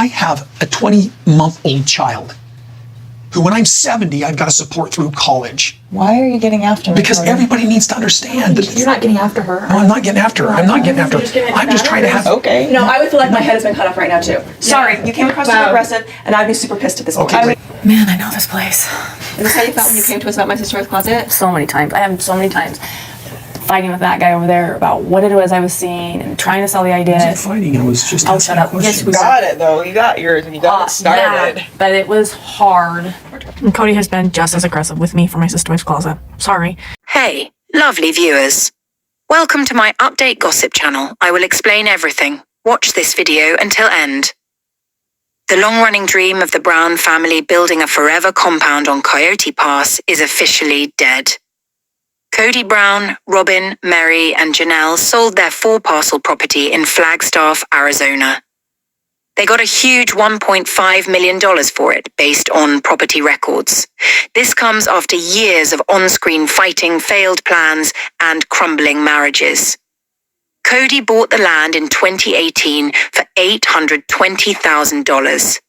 have a 20-month-old child who, when I'm 70, I've got to support through college. Why are you getting after me? Because everybody needs to understand that you're not getting after her. No, I'm not getting after her. I'm not getting after her. I'm just trying to have... Okay. No, I would feel like my head has been cut off right now, too. Sorry, you came across super aggressive, and I'd be super pissed at this point. Okay, Man, I know this place. Is this how you felt when you came to us about my sister's closet? So many times. I have so many times fighting with that guy over there about what it was I was seeing and trying to sell the idea. I wasn't fighting. I was just asking shut up. questions. Yes, we Got it, though. You got yours, and you got it started. Yeah, but it was hard. And Kody has been just as aggressive with me for my sister's wife's closet. Sorry. Hey, lovely viewers. Welcome to my update gossip channel. I will explain everything. Watch this video until end. The long-running dream of the Brown family building a forever compound on Coyote Pass is officially dead. Kody Brown, Robyn, Meri, and Janelle sold their 4-parcel property in Flagstaff, Arizona. They got a huge $1.5 million for it, based on property records. This comes after years of on-screen fighting, failed plans, and crumbling marriages. Kody bought the land in 2018 for $820,000.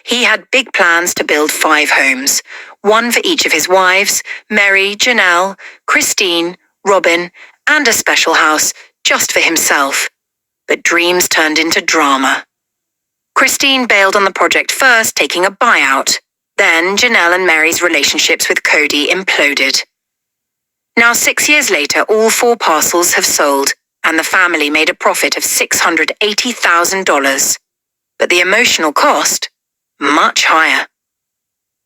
He had big plans to build 5 homes, one for each of his wives, Meri, Janelle, Christine, Robyn, and a special house just for himself. But dreams turned into drama. Christine bailed on the project first, taking a buyout. Then Janelle and Meri's relationships with Kody imploded. Now 6 years later, all 4 parcels have sold, and the family made a profit of $680,000. But the emotional cost? Much higher.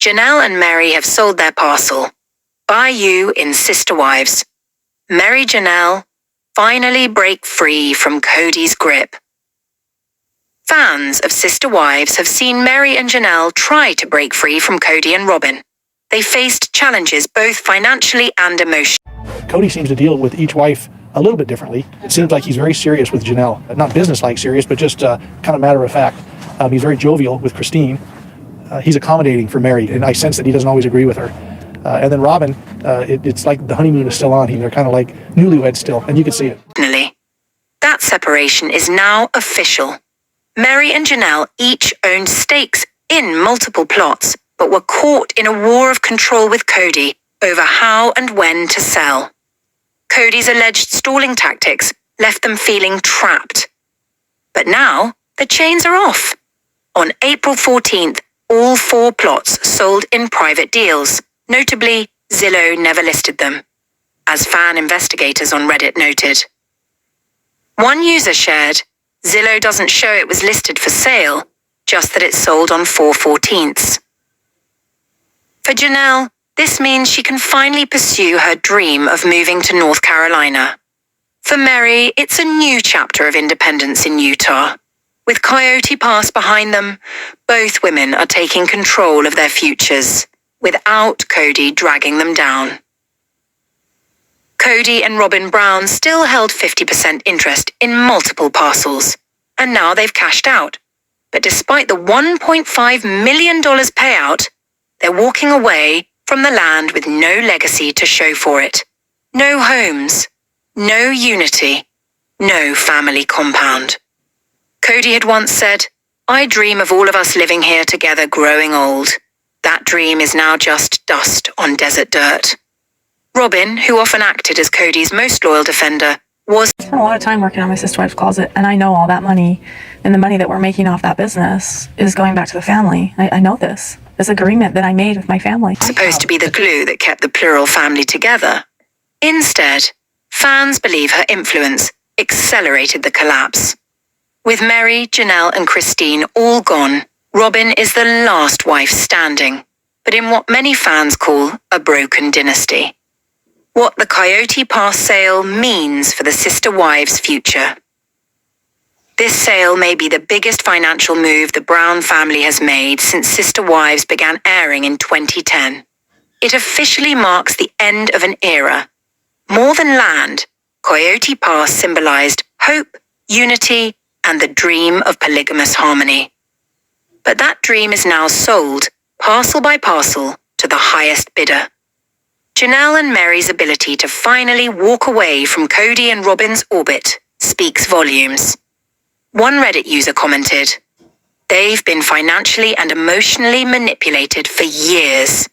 Janelle and Meri have sold their parcel. By you in Sister Wives. Meri Janelle finally break free from Kody's grip. Fans of Sister Wives have seen Meri and Janelle try to break free from Kody and Robyn. They faced challenges both financially and emotionally. Kody seems to deal with each wife a little bit differently. It seems like he's very serious with Janelle. Not business-like serious, but just kind of matter of fact. He's very jovial with Christine. He's accommodating for Meri, and I sense that he doesn't always agree with her. And then Robyn, it's like the honeymoon is still on. They're kind of like newlyweds still, and you can see it. That separation is now official. Meri and Janelle each owned stakes in multiple plots, but were caught in a war of control with Kody over how and when to sell. Kody's alleged stalling tactics left them feeling trapped. But now, the chains are off. On April 14th, all 4 plots sold in private deals. Notably, Zillow never listed them, as fan investigators on Reddit noted. One user shared, Zillow doesn't show it was listed for sale, just that it sold on 4/14. For Janelle, this means she can finally pursue her dream of moving to North Carolina. For Meri, it's a new chapter of independence in Utah. With Coyote Pass behind them, both women are taking control of their futures, without Kody dragging them down. Kody and Robyn Brown still held 50% interest in multiple parcels, and now they've cashed out. But despite the $1.5 million payout, they're walking away from the land with no legacy to show for it. No homes, no unity, no family compound. Kody had once said, I dream of all of us living here together growing old. That dream is now just dust on desert dirt. Robyn, who often acted as Kody's most loyal defender, was... I spent a lot of time working on my sister's wife's closet, and I know all that money and the money that we're making off that business is going back to the family. I know this. This agreement that I made with my family. Supposed to be the glue that kept the plural family together. Instead, fans believe her influence accelerated the collapse. With Meri, Janelle, and Christine all gone, Robyn is the last wife standing, but in what many fans call a broken dynasty. What the Coyote Pass sale means for the Sister Wives' future. This sale may be the biggest financial move the Brown family has made since Sister Wives began airing in 2010. It officially marks the end of an era. More than land, Coyote Pass symbolized hope, unity, and the dream of polygamous harmony. But that dream is now sold, parcel by parcel, to the highest bidder. Janelle and Meri's ability to finally walk away from Kody and Robyn's orbit speaks volumes. One Reddit user commented, They've been financially and emotionally manipulated for years.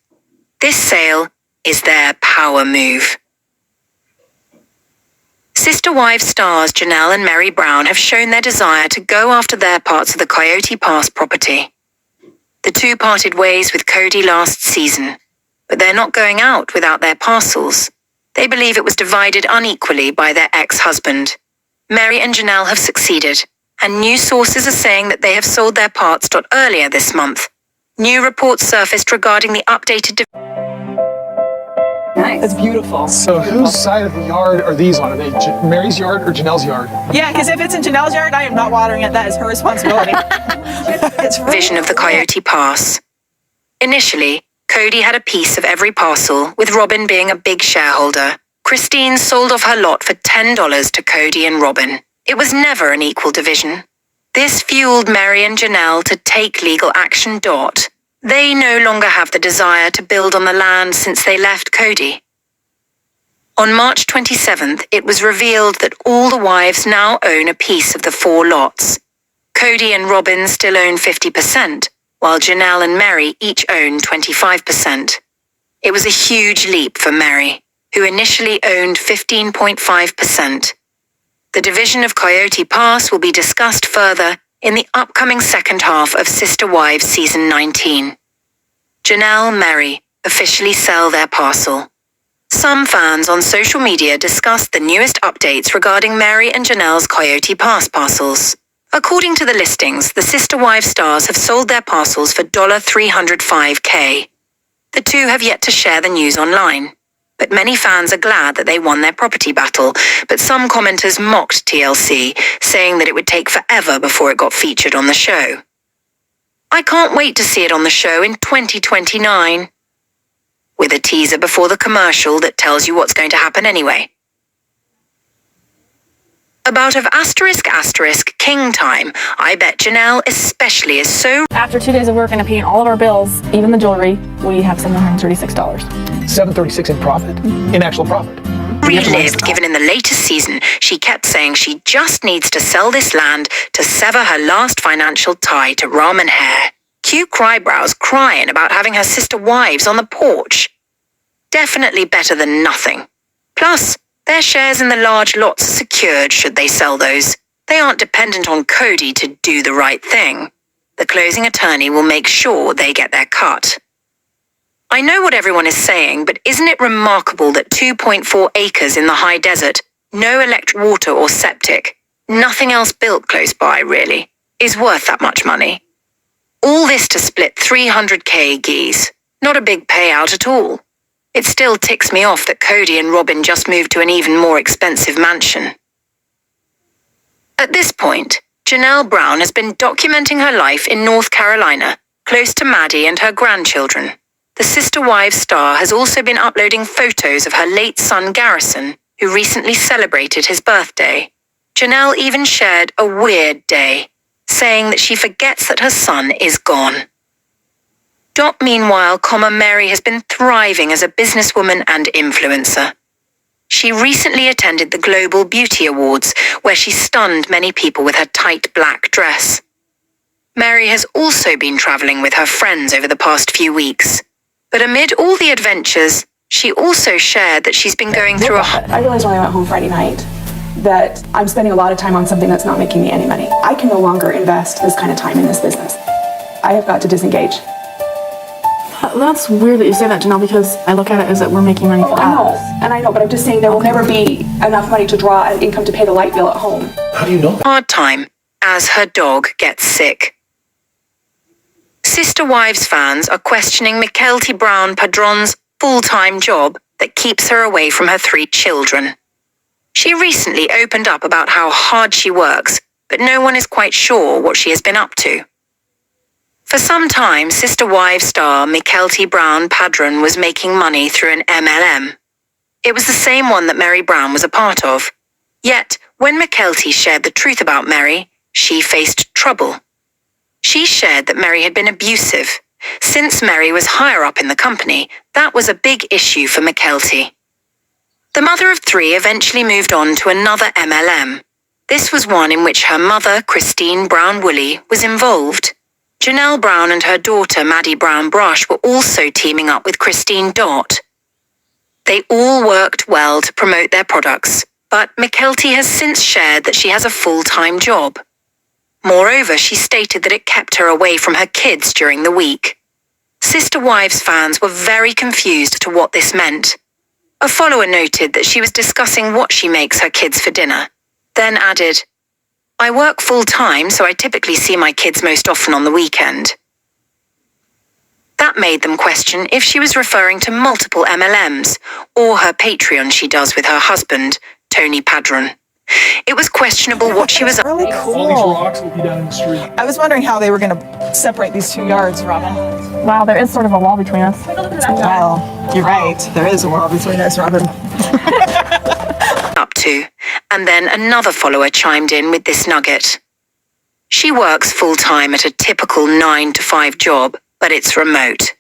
This sale is their power move. Sister Wives stars Janelle and Meri Brown have shown their desire to go after their parts of the Coyote Pass property. The two parted ways with Kody last season, but they're not going out without their parcels. They believe it was divided unequally by their ex-husband. Meri and Janelle have succeeded, and news sources are saying that they have sold their parts. Earlier this month, new reports surfaced regarding the updated Nice. It's beautiful. So whose side of the yard are these on? Are they Mary's yard or Janelle's yard? Yeah, because if it's in Janelle's yard, I am not watering it. That is her responsibility. It's really vision of the Coyote Pass. Initially, Kody had a piece of every parcel, with Robyn being a big shareholder. Christine sold off her lot for $10 to Kody and Robyn. It was never an equal division. This fueled Meri and Janelle to take legal action. They no longer have the desire to build on the land since they left Kody. On March 27th, it was revealed that all the wives now own a piece of the 4 lots. Kody and Robyn still own 50%, while Janelle and Meri each own 25%. It was a huge leap for Meri, who initially owned 15.5%. The division of Coyote Pass will be discussed further in the upcoming second half of Sister Wives Season 19. Janelle and Meri officially sell their parcel. Some fans on social media discussed the newest updates regarding Meri and Janelle's Coyote Pass parcels. According to the listings, the Sister Wives stars have sold their parcels for $305K. The two have yet to share the news online, but many fans are glad that they won their property battle. But some commenters mocked TLC, saying that it would take forever before it got featured on the show. I can't wait to see it on the show in 2029. With a teaser before the commercial that tells you what's going to happen anyway. About of *** King time, I bet Janelle especially is so... After 2 days of work and paying all of our bills, even the jewelry, we have $736. $736 in profit? In actual profit? relived, given in the latest season, she kept saying she just needs to sell this land to sever her last financial tie to ramen hair. Cue Crybrows crying about having her sister wives on the porch. Definitely better than nothing. Plus, their shares in the large lots are secured should they sell those. They aren't dependent on Kody to do the right thing. The closing attorney will make sure they get their cut. I know what everyone is saying, but isn't it remarkable that 2.4 acres in the high desert, no electric water or septic, nothing else built close by really, is worth that much money? All this to split 300k geese. Not a big payout at all. It still ticks me off that Kody and Robyn just moved to an even more expensive mansion. At this point, Janelle Brown has been documenting her life in North Carolina, close to Maddie and her grandchildren. The Sister Wives star has also been uploading photos of her late son Garrison, who recently celebrated his birthday. Janelle even shared a weird day, saying that she forgets that her son is gone. Meanwhile, Meri has been thriving as a businesswoman and influencer. She recently attended the Global Beauty Awards, where she stunned many people with her tight black dress. Meri has also been traveling with her friends over the past few weeks. But amid all the adventures, she also shared that she's been going through I realized when I went home Friday night that I'm spending a lot of time on something that's not making me any money. I can no longer invest this kind of time in this business. I have got to disengage. That's weird that you say that, Janelle, because I look at it as that we're making money for us. I know, but I'm just saying there will never be enough money to draw an income to pay the light bill at home. How do you know that? hard time as her dog gets sick. Sister Wives fans are questioning Mykelti Brown Paedon's full-time job that keeps her away from her 3 children. She recently opened up about how hard she works, but no one is quite sure what she has been up to. For some time, Sister Wives star Mykelti Brown Paedon was making money through an MLM. It was the same one that Meri Brown was a part of. Yet, when Mykelti shared the truth about Meri, she faced trouble. She shared that Meri had been abusive. Since Meri was higher up in the company, that was a big issue for Mykelti. The mother of 3 eventually moved on to another MLM. This was one in which her mother, Christine Brown Woolley, was involved. Janelle Brown and her daughter Maddie Brown Brush were also teaming up with Christine Dott. They all worked well to promote their products, but Mykelti has since shared that she has a full-time job. Moreover, she stated that it kept her away from her kids during the week. Sister Wives fans were very confused as to what this meant. A follower noted that she was discussing what she makes her kids for dinner, then added, "I work full-time, so I typically see my kids most often on the weekend." That made them question if she was referring to multiple MLMs or her Patreon she does with her husband, Tony Paedon. It was questionable what she was. Really All these cool. rocks will be down in the street. I was wondering how they were going to separate these 2 yards, Robyn. Wow, there is sort of a wall between us. Well, you're right. There is a wall between us, Robyn. Up to, and then another follower chimed in with this nugget. She works full-time at a typical 9-to-5 job, but it's remote.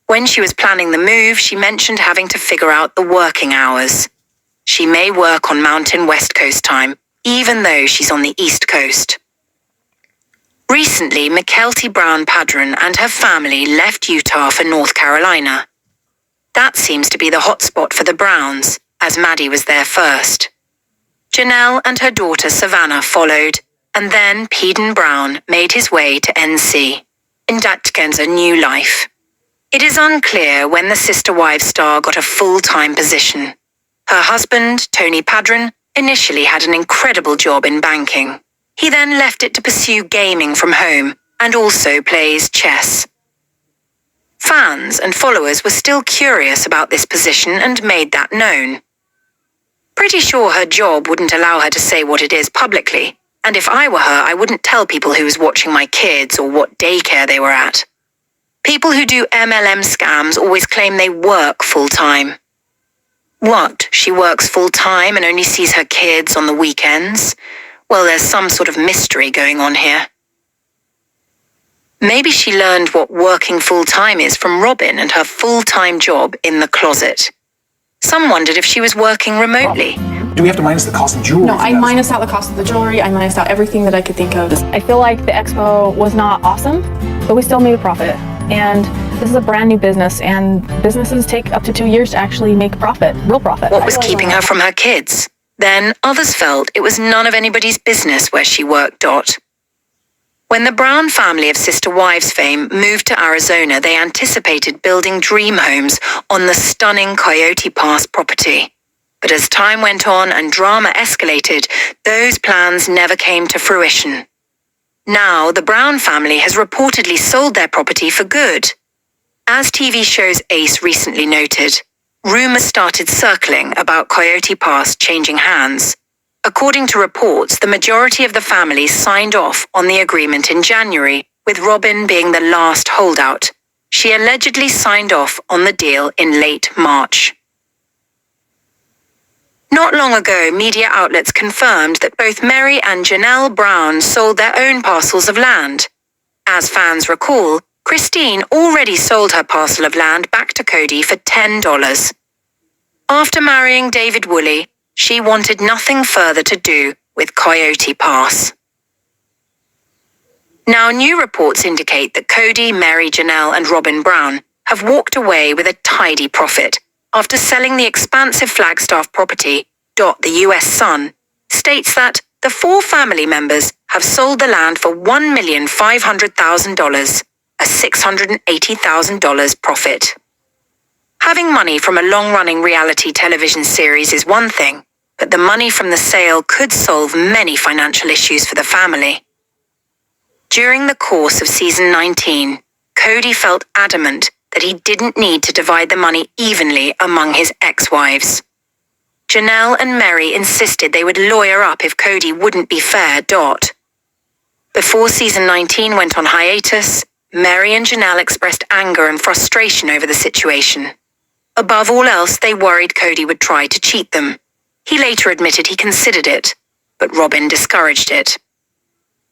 When she was planning the move, she mentioned having to figure out the working hours. She may work on Mountain West Coast time, even though she's on the East Coast. Recently, Mykelti Brown Paedon and her family left Utah for North Carolina. That seems to be the hotspot for the Browns, as Maddie was there first. Janelle and her daughter Savanah followed, and then Paedon Brown made his way to NC. In Datken's new life. It is unclear when the Sister Wives star got a full-time position. Her husband, Tony Paedon, initially had an incredible job in banking. He then left it to pursue gaming from home and also plays chess. Fans and followers were still curious about this position and made that known. Pretty sure her job wouldn't allow her to say what it is publicly, and if I were her, I wouldn't tell people who was watching my kids or what daycare they were at. People who do MLM scams always claim they work full-time. What, she works full-time and only sees her kids on the weekends? Well, there's some sort of mystery going on here. Maybe she learned what working full-time is from Robyn and her full-time job in the closet. Some wondered if she was working remotely. Do we have to minus the cost of jewelry? No, I minused out the cost of the jewelry. I minused out everything that I could think of. I feel like the expo was not awesome, but we still made a profit. And this is a brand new business, and businesses take up to 2 years to actually make profit, real profit. What was keeping her from her kids? Then others felt it was none of anybody's business where she worked. When the Brown family of Sister Wives fame moved to Arizona, they anticipated building dream homes on the stunning Coyote Pass property. But as time went on and drama escalated, those plans never came to fruition. Now, the Brown family has reportedly sold their property for good. As TV show's Ace recently noted, rumors started circling about Coyote Pass changing hands. According to reports, the majority of the family signed off on the agreement in January, with Robyn being the last holdout. She allegedly signed off on the deal in late March. Not long ago, media outlets confirmed that both Meri and Janelle Brown sold their own parcels of land. As fans recall, Christine already sold her parcel of land back to Kody for $10. After marrying Devid Woolley, she wanted nothing further to do with Coyote Pass. Now, new reports indicate that Kody, Meri, Janelle, and Robyn Brown have walked away with a tidy profit after selling the expansive Flagstaff property. The US Sun states that the 4 family members have sold the land for $1,500,000, a $680,000 profit. Having money from a long-running reality television series is one thing, but the money from the sale could solve many financial issues for the family. During the course of season 19, Kody felt adamant that he didn't need to divide the money evenly among his ex-wives. Janelle and Meri insisted they would lawyer up if Kody wouldn't be fair. Before season 19 went on hiatus, Meri and Janelle expressed anger and frustration over the situation. Above all else, they worried Kody would try to cheat them. He later admitted he considered it, but Robyn discouraged it.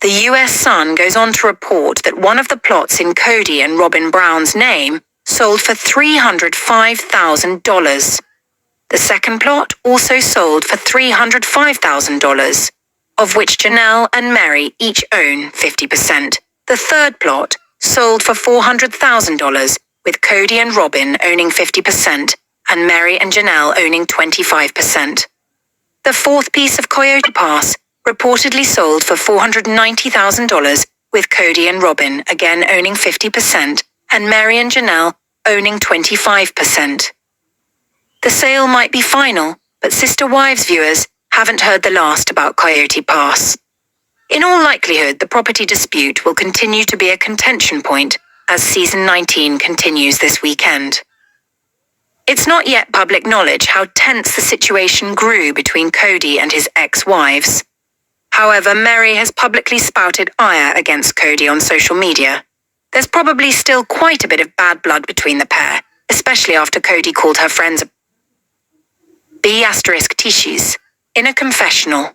The US Sun goes on to report that one of the plots in Kody and Robyn Brown's name sold for $305,000. The second plot also sold for $305,000, of which Janelle and Meri each own 50%, The third plot sold for $400,000, with Kody and Robyn owning 50% and Meri and Janelle owning 25%. The fourth piece of Coyote Pass reportedly sold for $490,000, with Kody and Robyn again owning 50% and Meri and Janelle owning 25%. The sale might be final, but Sister Wives viewers haven't heard the last about Coyote Pass. In all likelihood, the property dispute will continue to be a contention point as season 19 continues this weekend. It's not yet public knowledge how tense the situation grew between Kody and his ex-wives. However, Meri has publicly spouted ire against Kody on social media. There's probably still quite a bit of bad blood between the pair, especially after Kody called her friends B*tissues. In a confessional,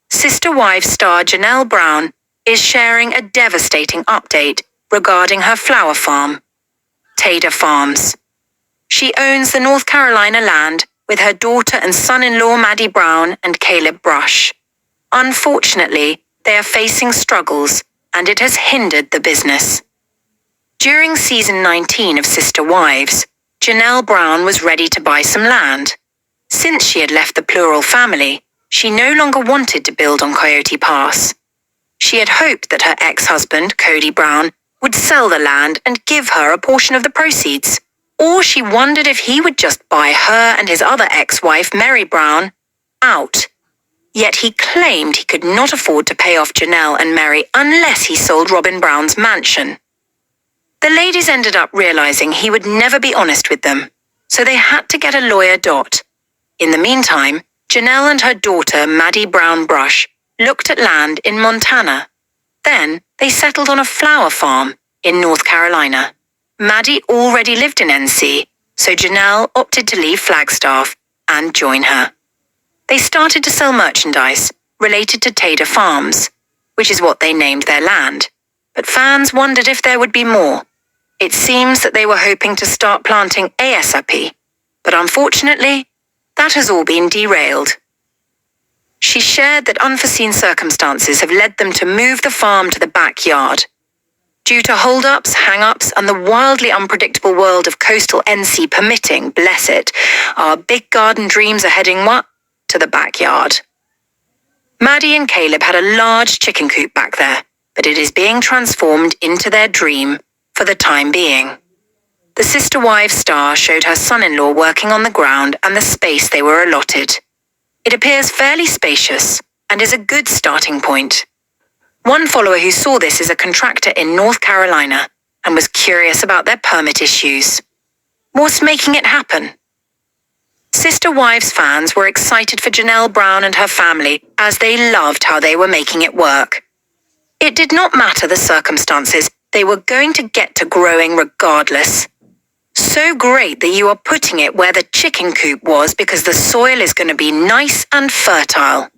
Sister Wives star Janelle Brown is sharing a devastating update regarding her flower farm, Paedon Farms. She owns the North Carolina land with her daughter and son-in-law Maddie Brown and Caleb Brush. Unfortunately, they are facing struggles, and it has hindered the business. During season 19 of Sister Wives, Janelle Brown was ready to buy some land. Since she had left the plural family, she no longer wanted to build on Coyote Pass. She had hoped that her ex-husband, Kody Brown, would sell the land and give her a portion of the proceeds. Or she wondered if he would just buy her and his other ex-wife, Meri Brown, out. Yet he claimed he could not afford to pay off Janelle and Meri unless he sold Robyn Brown's mansion. The ladies ended up realizing he would never be honest with them, so they had to get a lawyer. In the meantime, Janelle and her daughter, Maddie Brown Brush, looked at land in Montana. Then they settled on a flower farm in North Carolina. Maddie already lived in NC, so Janelle opted to leave Flagstaff and join her. They started to sell merchandise related to Paedon Farms, which is what they named their land. But fans wondered if there would be more. It seems that they were hoping to start planting Ysabel, but unfortunately, that has all been derailed. She shared that unforeseen circumstances have led them to move the farm to the backyard. Due to hold-ups, hang-ups, and the wildly unpredictable world of coastal NC permitting, bless it, our big garden dreams are heading to the backyard. Maddie and Caleb had a large chicken coop back there, but it is being transformed into their dream for the time being. The Sister Wives star showed her son-in-law working on the ground and the space they were allotted. It appears fairly spacious and is a good starting point. One follower who saw this is a contractor in North Carolina and was curious about their permit issues. What's making it happen? Sister Wives fans were excited for Janelle Brown and her family as they loved how they were making it work. It did not matter the circumstances, they were going to get to growing regardless. So great that you are putting it where the chicken coop was because the soil is going to be nice and fertile.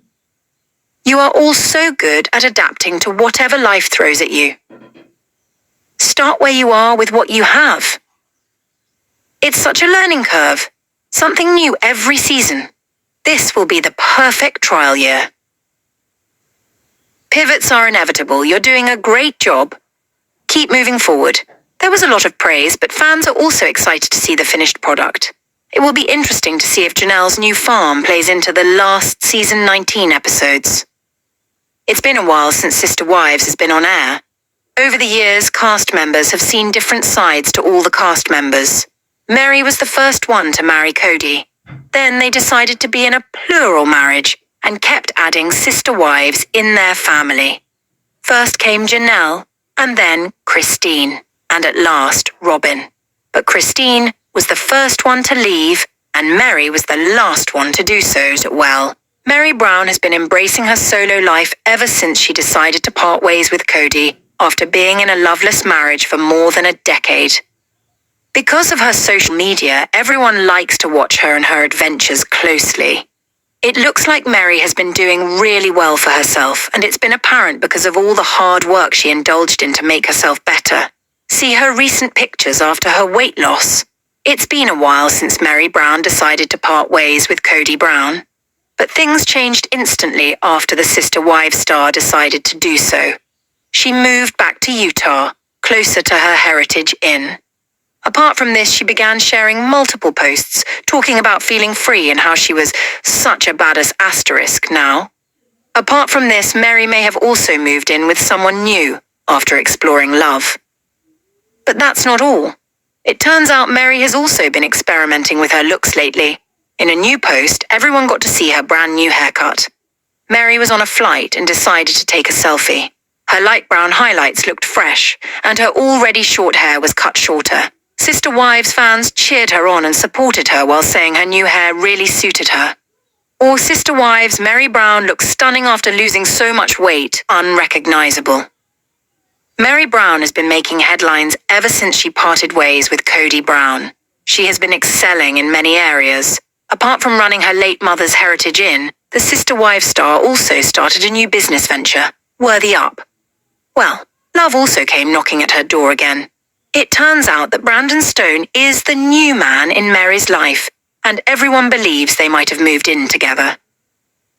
You are all so good at adapting to whatever life throws at you. Start where you are with what you have. It's such a learning curve, something new every season. This will be the perfect trial year. Pivots are inevitable. You're doing a great job. Keep moving forward. There was a lot of praise, but fans are also excited to see the finished product. It will be interesting to see if Janelle's new farm plays into the last season 19 episodes. It's been a while since Sister Wives has been on air. Over the years, cast members have seen different sides to all the cast members. Meri was the first one to marry Kody. Then they decided to be in a plural marriage and kept adding sister wives in their family. First came Janelle, and then Christine, and at last Robyn. But Christine was the first one to leave, and Meri was the last one to do so well. Meri Brown has been embracing her solo life ever since she decided to part ways with Kody after being in a loveless marriage for more than a decade. Because of her social media, everyone likes to watch her and her adventures closely. It looks like Meri has been doing really well for herself, and it's been apparent because of all the hard work she indulged in to make herself better. See her recent pictures after her weight loss. It's been a while since Meri Brown decided to part ways with Kody Brown. But things changed instantly after the Sister Wives star decided to do so. She moved back to Utah, closer to her heritage inn. Apart from this, she began sharing multiple posts, talking about feeling free and how she was such a badass asterisk now. Apart from this, Meri may have also moved in with someone new after exploring love. But that's not all. It turns out Meri has also been experimenting with her looks lately. In a new post, everyone got to see her brand new haircut. Meri was on a flight and decided to take a selfie. Her light brown highlights looked fresh, and her already short hair was cut shorter. Sister Wives fans cheered her on and supported her while saying her new hair really suited her. Or Sister Wives, Meri Brown looks stunning after losing so much weight, unrecognizable. Meri Brown has been making headlines ever since she parted ways with Kody Brown. She has been excelling in many areas. Apart from running her late mother's heritage inn, the Sister Wives star also started a new business venture, Worthy Up. Well, love also came knocking at her door again. It turns out that Brandon Stone is the new man in Meri's life, and everyone believes they might have moved in together.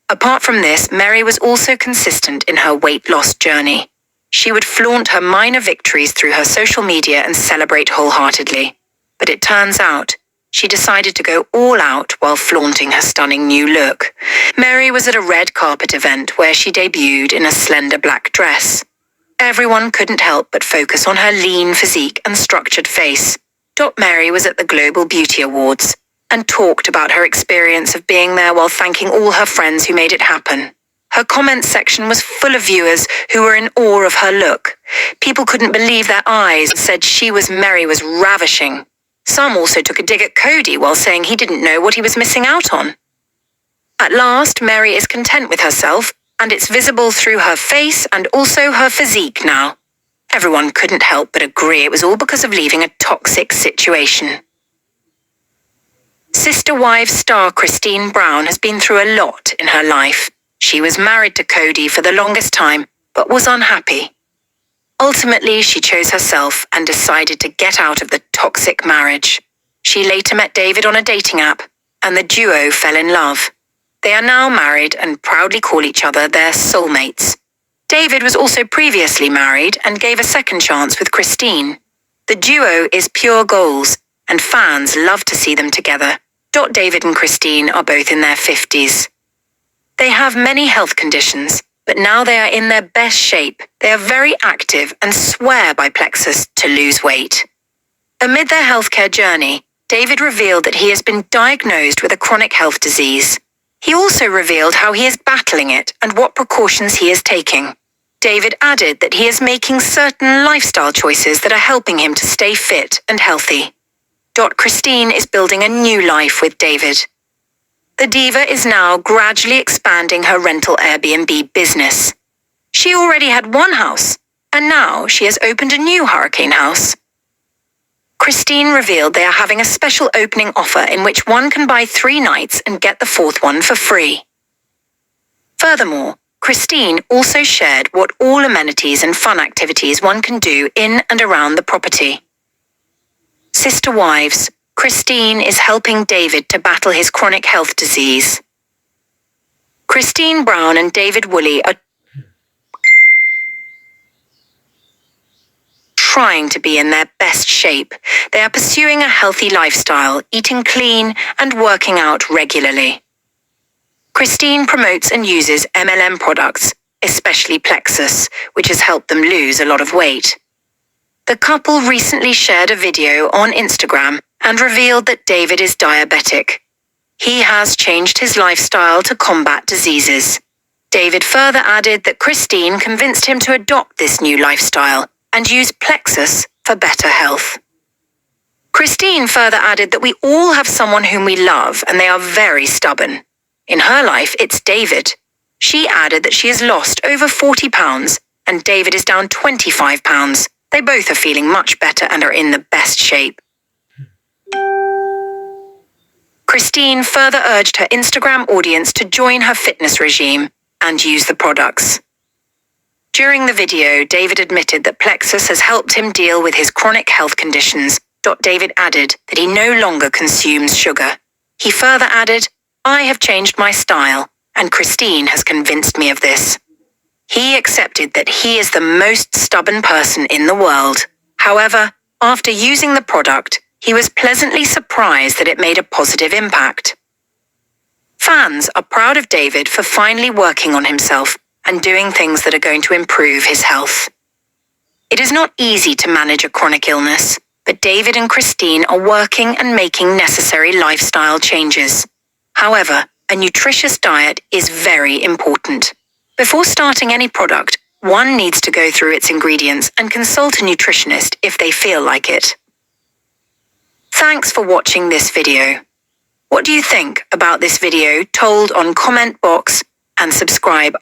Apart from this, Meri was also consistent in her weight loss journey. She would flaunt her minor victories through her social media and celebrate wholeheartedly. But it turns out, she decided to go all out while flaunting her stunning new look. Meri was at a red carpet event where she debuted in a slender black dress. Everyone couldn't help but focus on her lean physique and structured face. Meri was at the Global Beauty Awards and talked about her experience of being there while thanking all her friends who made it happen. Her comments section was full of viewers who were in awe of her look. People couldn't believe their eyes and said Meri was ravishing. Some also took a dig at Kody while saying he didn't know what he was missing out on. At last, Meri is content with herself, and it's visible through her face and also her physique now. Everyone couldn't help but agree it was all because of leaving a toxic situation. Sister Wives star Christine Brown has been through a lot in her life. She was married to Kody for the longest time, but was unhappy. Ultimately, she chose herself and decided to get out of the toxic marriage. She later met Devid on a dating app, and the duo fell in love. They are now married and proudly call each other their soulmates. Devid was also previously married and gave a second chance with Christine. The duo is pure goals, and fans love to see them together. Devid and Christine are both in their 50s. They have many health conditions, but now they are in their best shape. They are very active and swear by Plexus to lose weight. Amid their healthcare journey, Devid revealed that he has been diagnosed with a chronic health disease. He also revealed how he is battling it and what precautions he is taking. Devid added that he is making certain lifestyle choices that are helping him to stay fit and healthy. Christine is building a new life with Devid. The diva is now gradually expanding her rental Airbnb business. She already had one house, and now she has opened a new hurricane house. Christine revealed they are having a special opening offer in which one can buy 3 nights and get the 4th one for free. Furthermore, Christine also shared what all amenities and fun activities one can do in and around the property. Sister Wives, Christine is helping Devid to battle his chronic health disease. Christine Brown and Devid Woolley are trying to be in their best shape. They are pursuing a healthy lifestyle, eating clean and working out regularly. Christine promotes and uses MLM products, especially Plexus, which has helped them lose a lot of weight. The couple recently shared a video on Instagram and revealed that Devid is diabetic. He has changed his lifestyle to combat diseases. Devid further added that Christine convinced him to adopt this new lifestyle and use Plexus for better health. Christine further added that we all have someone whom we love and they are very stubborn. In her life, it's Devid. She added that she has lost over 40 pounds and Devid is down 25 pounds. They both are feeling much better and are in the best shape. Christine further urged her Instagram audience to join her fitness regime and use the products. During the video, Devid admitted that Plexus has helped him deal with his chronic health conditions. Devid added that he no longer consumes sugar. He further added, "I have changed my style, and Christine has convinced me of this." He accepted that he is the most stubborn person in the world. However, after using the product, he was pleasantly surprised that it made a positive impact. Fans are proud of Devid for finally working on himself and doing things that are going to improve his health. It is not easy to manage a chronic illness, but Devid and Christine are working and making necessary lifestyle changes. However, a nutritious diet is very important. Before starting any product, one needs to go through its ingredients and consult a nutritionist if they feel like it. Thanks for watching this video. What do you think about this video? Told on comment box and subscribe.